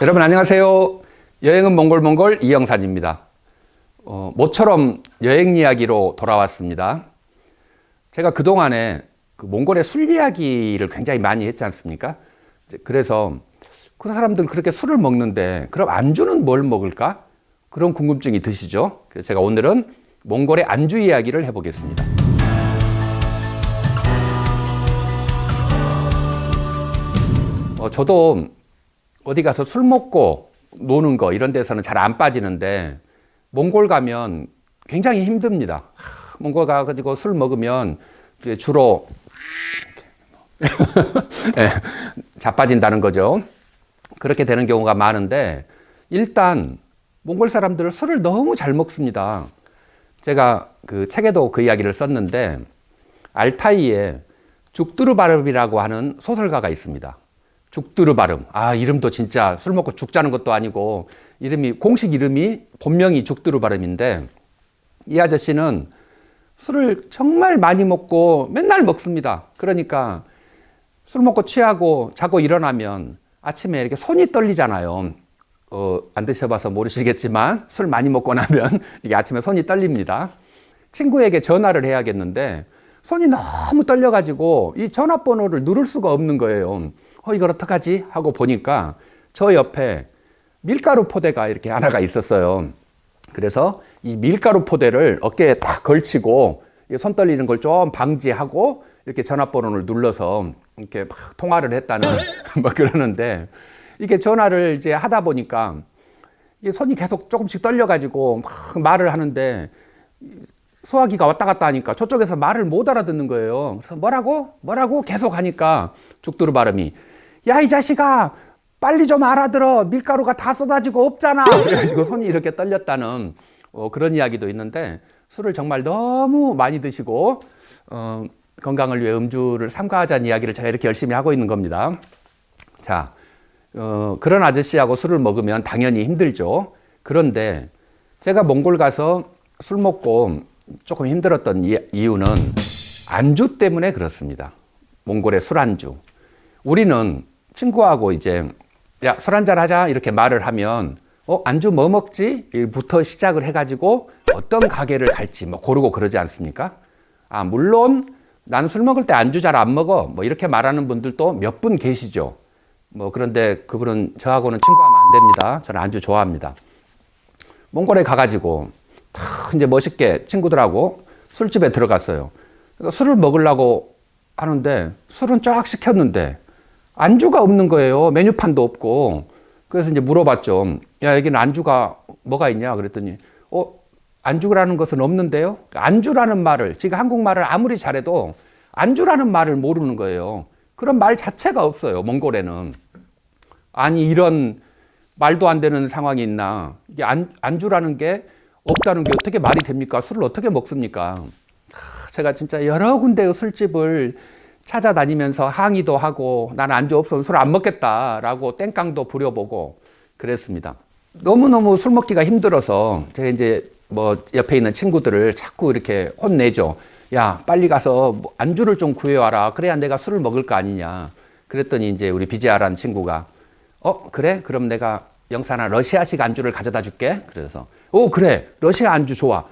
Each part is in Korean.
여러분 안녕하세요. 여행은 몽골몽골 이영산입니다. 모처럼 여행 이야기로 돌아왔습니다. 제가 그동안에 몽골의 술 이야기를 굉장히 많이 했지 않습니까? 그래서 그 사람들은 그렇게 술을 먹는데 그럼 안주는 뭘 먹을까? 그런 궁금증이 드시죠? 그래서 제가 오늘은 몽골의 안주 이야기를 해보겠습니다. 저도 어디 가서 술 먹고 노는 거 이런 데서는 잘 안 빠지는데 몽골 가면 굉장히 힘듭니다. 몽골 가가지고 술 먹으면 주로 네, 자빠진다는 거죠. 그렇게 되는 경우가 많은데 일단 몽골 사람들은 술을 너무 잘 먹습니다. 제가 그 책에도 그 이야기를 썼는데 알타이에 죽두르바름이라고 하는 소설가가 있습니다. 죽두르바름. 이름도 진짜 술 먹고 죽자는 것도 아니고 공식 이름이 본명이 죽두르바름인데 이 아저씨는 술을 정말 많이 먹고 맨날 먹습니다. 그러니까 술 먹고 취하고 자고 일어나면 아침에 이렇게 손이 떨리잖아요. 안 드셔봐서 모르시겠지만 술 많이 먹고 나면 이게 아침에 손이 떨립니다. 친구에게 전화를 해야겠는데 손이 너무 떨려가지고 이 전화번호를 누를 수가 없는 거예요. 이걸 어떡하지? 하고 보니까 저 옆에 밀가루 포대가 이렇게 하나가 있었어요. 그래서 이 밀가루 포대를 어깨에 딱 걸치고 손 떨리는 걸 좀 방지하고 이렇게 전화번호를 눌러서 이렇게 막 통화를 했다는 막 그러는데 이게 전화를 이제 하다 보니까 이게 손이 계속 조금씩 떨려가지고 막 말을 하는데 수화기가 왔다 갔다 하니까 저쪽에서 말을 못 알아듣는 거예요. 그래서 뭐라고 계속 하니까 죽두루 발음이 야, 이 자식아, 빨리 좀 알아들어. 밀가루가 다 쏟아지고 없잖아. 그래가지고 손이 이렇게 떨렸다는 그런 이야기도 있는데 술을 정말 너무 많이 드시고 건강을 위해 음주를 삼가하자는 이야기를 제가 이렇게 열심히 하고 있는 겁니다. 자, 그런 아저씨하고 술을 먹으면 당연히 힘들죠. 그런데 제가 몽골 가서 술 먹고 조금 힘들었던 이유는 안주 때문에 그렇습니다. 몽골의 술안주. 우리는 친구하고 이제 야, 술 한잔 하자 이렇게 말을 하면 안주 뭐 먹지? 부터 시작을 해가지고 어떤 가게를 갈지 뭐 고르고 그러지 않습니까? 물론 난 술 먹을 때 안주 잘 안 먹어 뭐 이렇게 말하는 분들도 몇 분 계시죠. 그런데 그분은 저하고는 친구하면 안 됩니다. 저는 안주 좋아합니다. 몽골에 가가지고 이제 멋있게 친구들하고 술집에 들어갔어요. 그러니까 술을 먹으려고 하는데 술은 쫙 시켰는데 안주가 없는 거예요. 메뉴판도 없고. 그래서 이제 물어봤죠. 야, 여기는 안주가 뭐가 있냐? 그랬더니, 안주라는 것은 없는데요? 안주라는 말을, 지금 한국말을 아무리 잘해도 안주라는 말을 모르는 거예요. 그런 말 자체가 없어요. 몽골에는. 아니, 이런 말도 안 되는 상황이 있나. 이게 안주라는 게 없다는 게 어떻게 말이 됩니까? 술을 어떻게 먹습니까? 제가 진짜 여러 군데의 술집을 찾아다니면서 항의도 하고 나는 안주 없어서 술 안 먹겠다라고 땡깡도 부려보고 그랬습니다. 너무너무 술 먹기가 힘들어서 제가 이제 옆에 있는 친구들을 자꾸 이렇게 혼내죠. 야, 빨리 가서 안주를 좀 구해와라. 그래야 내가 술을 먹을 거 아니냐. 그랬더니 이제 우리 비지아라는 친구가 그래? 그럼 내가 영산아 러시아식 안주를 가져다 줄게. 그래서 그래. 러시아 안주 좋아.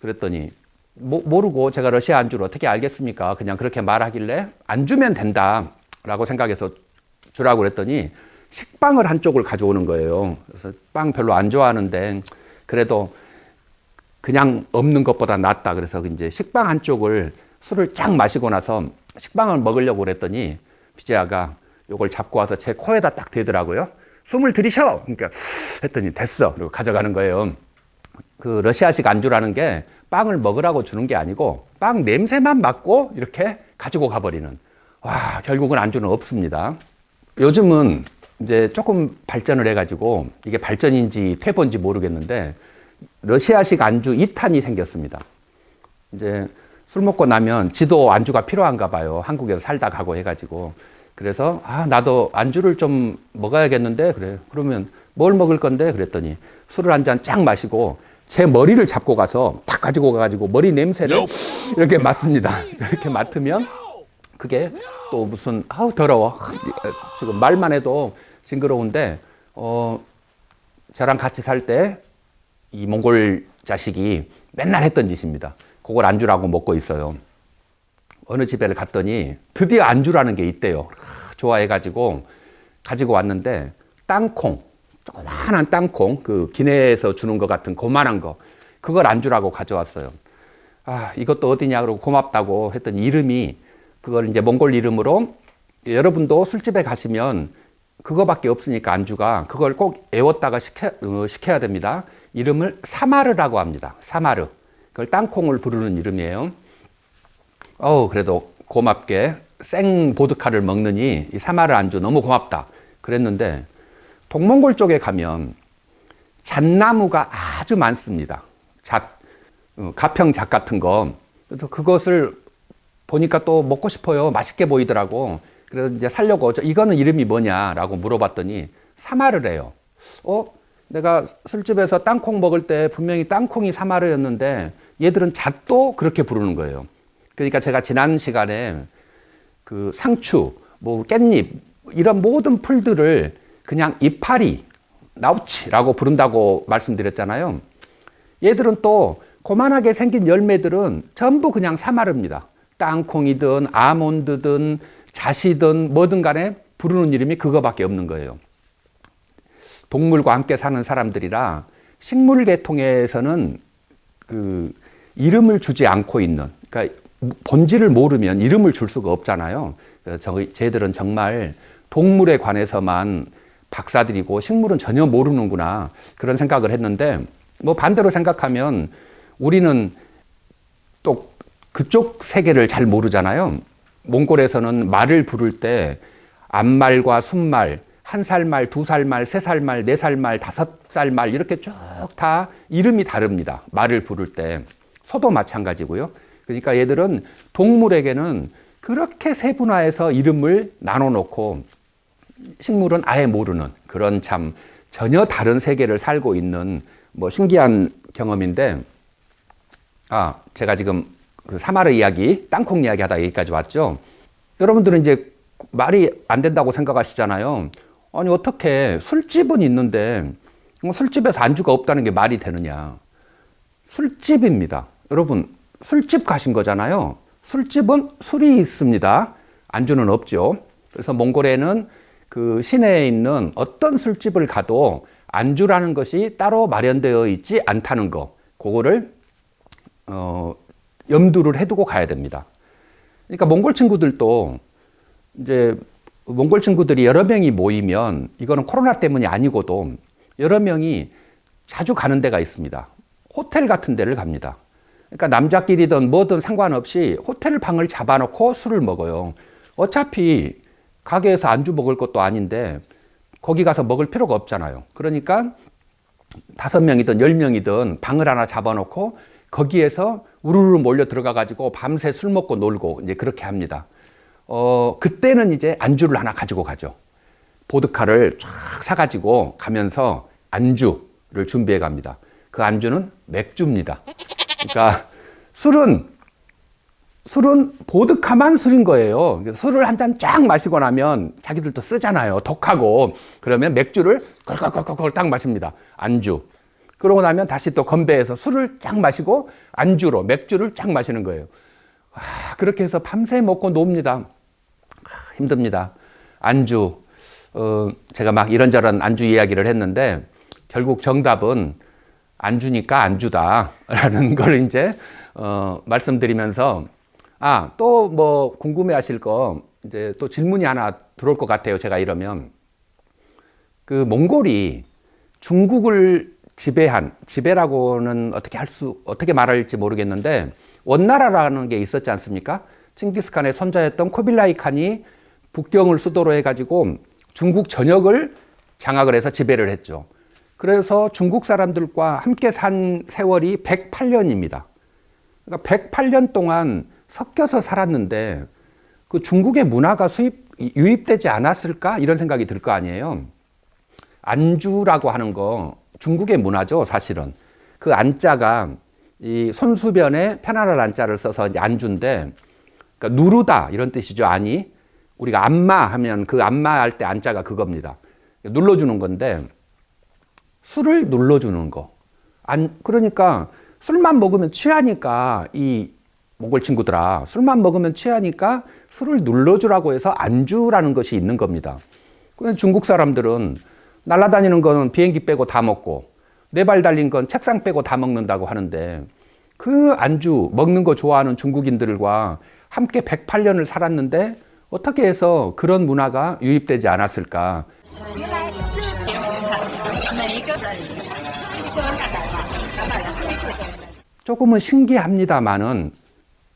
그랬더니 모르고 제가 러시아 안주를 어떻게 알겠습니까? 그냥 그렇게 말하길래 안 주면 된다 라고 생각해서 주라고 그랬더니 식빵을 한쪽을 가져오는 거예요. 그래서 빵 별로 안 좋아하는데 그래도 그냥 없는 것보다 낫다. 그래서 이제 식빵 한쪽을 술을 쫙 마시고 나서 식빵을 먹으려고 그랬더니 비제아가 요걸 잡고 와서 제 코에다 딱 대더라고요. 숨을 들이셔! 그러니까 했더니 됐어. 그리고 가져가는 거예요. 그 러시아식 안주라는 게 빵을 먹으라고 주는 게 아니고 빵 냄새만 맡고 이렇게 가지고 가버리는. 결국은 안주는 없습니다. 요즘은 이제 조금 발전을 해가지고 이게 발전인지 퇴보인지 모르겠는데 러시아식 안주 2탄이 생겼습니다. 이제 술 먹고 나면 지도 안주가 필요한가 봐요. 한국에서 살다 가고 해가지고. 그래서 나도 안주를 좀 먹어야겠는데 그래. 그러면 뭘 먹을 건데? 그랬더니 술을 한 잔 쫙 마시고 제 머리를 잡고 가서 탁 가지고 가가지고 머리 냄새를 이렇게 맡습니다. 이렇게 맡으면 그게 또 무슨 더러워. 지금 말만 해도 징그러운데 저랑 같이 살 때 이 몽골 자식이 맨날 했던 짓입니다. 그걸 안주라고 먹고 있어요. 어느 집에를 갔더니 드디어 안주라는 게 있대요. 좋아해가지고 가지고 왔는데 땅콩, 조그만한 땅콩, 그 기내에서 주는 것 같은 고만한 거, 그걸 안주라고 가져왔어요. 이것도 어디냐 그러고 고맙다고 했더니 이름이, 그걸 이제 몽골 이름으로, 여러분도 술집에 가시면 그거밖에 없으니까 안주가, 그걸 꼭 애웠다가 시켜야 됩니다. 이름을 사마르라고 합니다. 사마르. 그걸 땅콩을 부르는 이름이에요. 그래도 고맙게 생 보드카를 먹느니 이 사마르 안주 너무 고맙다 그랬는데, 동몽골 쪽에 가면 잣나무가 아주 많습니다. 가평잣 같은 거. 그래서 그것을 보니까 또 먹고 싶어요. 맛있게 보이더라고. 그래서 이제 살려고, 이거는 이름이 뭐냐라고 물어봤더니 사마르래요. 내가 술집에서 땅콩 먹을 때 분명히 땅콩이 사마르였는데 얘들은 잣도 그렇게 부르는 거예요. 그러니까 제가 지난 시간에 그 상추, 뭐 깻잎, 이런 모든 풀들을 그냥 이파리, 나우치라고 부른다고 말씀드렸잖아요. 얘들은 또 고만하게 생긴 열매들은 전부 그냥 사마르입니다. 땅콩이든 아몬드든 잣이든 뭐든 간에 부르는 이름이 그거밖에 없는 거예요. 동물과 함께 사는 사람들이라 식물 계통에서는 그 이름을 주지 않고 있는, 그러니까 본질을 모르면 이름을 줄 수가 없잖아요. 그래서 쟤들은 정말 동물에 관해서만 박사들이고 식물은 전혀 모르는구나, 그런 생각을 했는데, 뭐 반대로 생각하면 우리는 또 그쪽 세계를 잘 모르잖아요. 몽골에서는 말을 부를 때 앞말과 순말, 1살말, 2살말, 3살말, 4살말, 5살말 이렇게 쭉 다 이름이 다릅니다. 말을 부를 때. 소도 마찬가지고요. 그러니까 얘들은 동물에게는 그렇게 세분화해서 이름을 나눠 놓고 식물은 아예 모르는 그런 참 전혀 다른 세계를 살고 있는 뭐 신기한 경험인데, 제가 지금 그 사마르 이야기, 땅콩 이야기 하다 여기까지 왔죠. 여러분들은 이제 말이 안 된다고 생각하시잖아요. 아니, 어떻게 술집은 있는데 술집에서 안주가 없다는 게 말이 되느냐. 술집입니다. 여러분, 술집 가신 거잖아요. 술집은 술이 있습니다. 안주는 없죠. 그래서 몽골에는 그 시내에 있는 어떤 술집을 가도 안주라는 것이 따로 마련되어 있지 않다는 거, 그거를 염두를 해두고 가야 됩니다. 그러니까 몽골 친구들도 이제 몽골 친구들이 여러 명이 모이면, 이거는 코로나 때문이 아니고도 여러 명이 자주 가는 데가 있습니다. 호텔 같은 데를 갑니다. 그러니까 남자끼리든 뭐든 상관없이 호텔 방을 잡아놓고 술을 먹어요. 어차피 가게에서 안주 먹을 것도 아닌데 거기 가서 먹을 필요가 없잖아요. 그러니까 5명이든 10명이든 방을 하나 잡아놓고 거기에서 우르르 몰려 들어가 가지고 밤새 술 먹고 놀고 이제 그렇게 합니다. 그때는 이제 안주를 하나 가지고 가죠. 보드카를 쫙 사가지고 가면서 안주를 준비해 갑니다. 그 안주는 맥주입니다. 그러니까 술은 보드카만 술인 거예요. 술을 한 잔 쫙 마시고 나면 자기들도 쓰잖아요. 독하고. 그러면 맥주를 걸걸걸걸 딱 마십니다. 안주. 그러고 나면 다시 또 건배해서 술을 쫙 마시고 안주로 맥주를 쫙 마시는 거예요. 그렇게 해서 밤새 먹고 놉니다. 힘듭니다. 안주. 제가 막 이런저런 안주 이야기를 했는데 결국 정답은 안주니까 안주다라는 걸 이제 말씀드리면서, 또 뭐 궁금해 하실 거, 이제 또 질문이 하나 들어올 것 같아요. 제가 이러면. 그 몽골이 중국을 지배라고는 어떻게 말할지 모르겠는데, 원나라라는 게 있었지 않습니까? 칭기스칸의 손자였던 쿠빌라이 칸이 북경을 수도로 해가지고 중국 전역을 장악을 해서 지배를 했죠. 그래서 중국 사람들과 함께 산 세월이 108년입니다. 그러니까 108년 동안 섞여서 살았는데 그 중국의 문화가 유입되지 않았을까? 이런 생각이 들 거 아니에요. 안주라고 하는 거 중국의 문화죠, 사실은. 그 안자가 이 손수변에 편안한 안자를 써서 이제 안주인데, 그러니까 누르다 이런 뜻이죠. 우리가 안마 하면 그 안마 할 때 안자가 그겁니다. 눌러주는 건데 술을 눌러주는 거. 그러니까 술만 먹으면 취하니까 이 몽골 친구들아 술만 먹으면 취하니까 술을 눌러주라고 해서 안주라는 것이 있는 겁니다. 그런데 중국 사람들은 날아다니는 거는 비행기 빼고 다 먹고 네 발 달린 건 책상 빼고 다 먹는다고 하는데 그 안주 먹는 거 좋아하는 중국인들과 함께 108년을 살았는데 어떻게 해서 그런 문화가 유입되지 않았을까? 조금은 신기합니다만은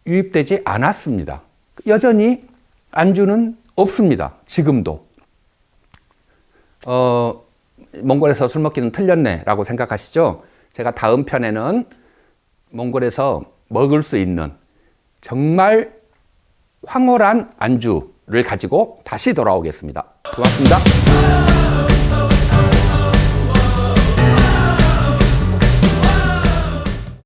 유입되지 않았습니다. 여전히 안주는 없습니다. 지금도. 몽골에서 술 먹기는 틀렸네 라고 생각하시죠? 제가 다음 편에는 몽골에서 먹을 수 있는 정말 황홀한 안주를 가지고 다시 돌아오겠습니다. 고맙습니다.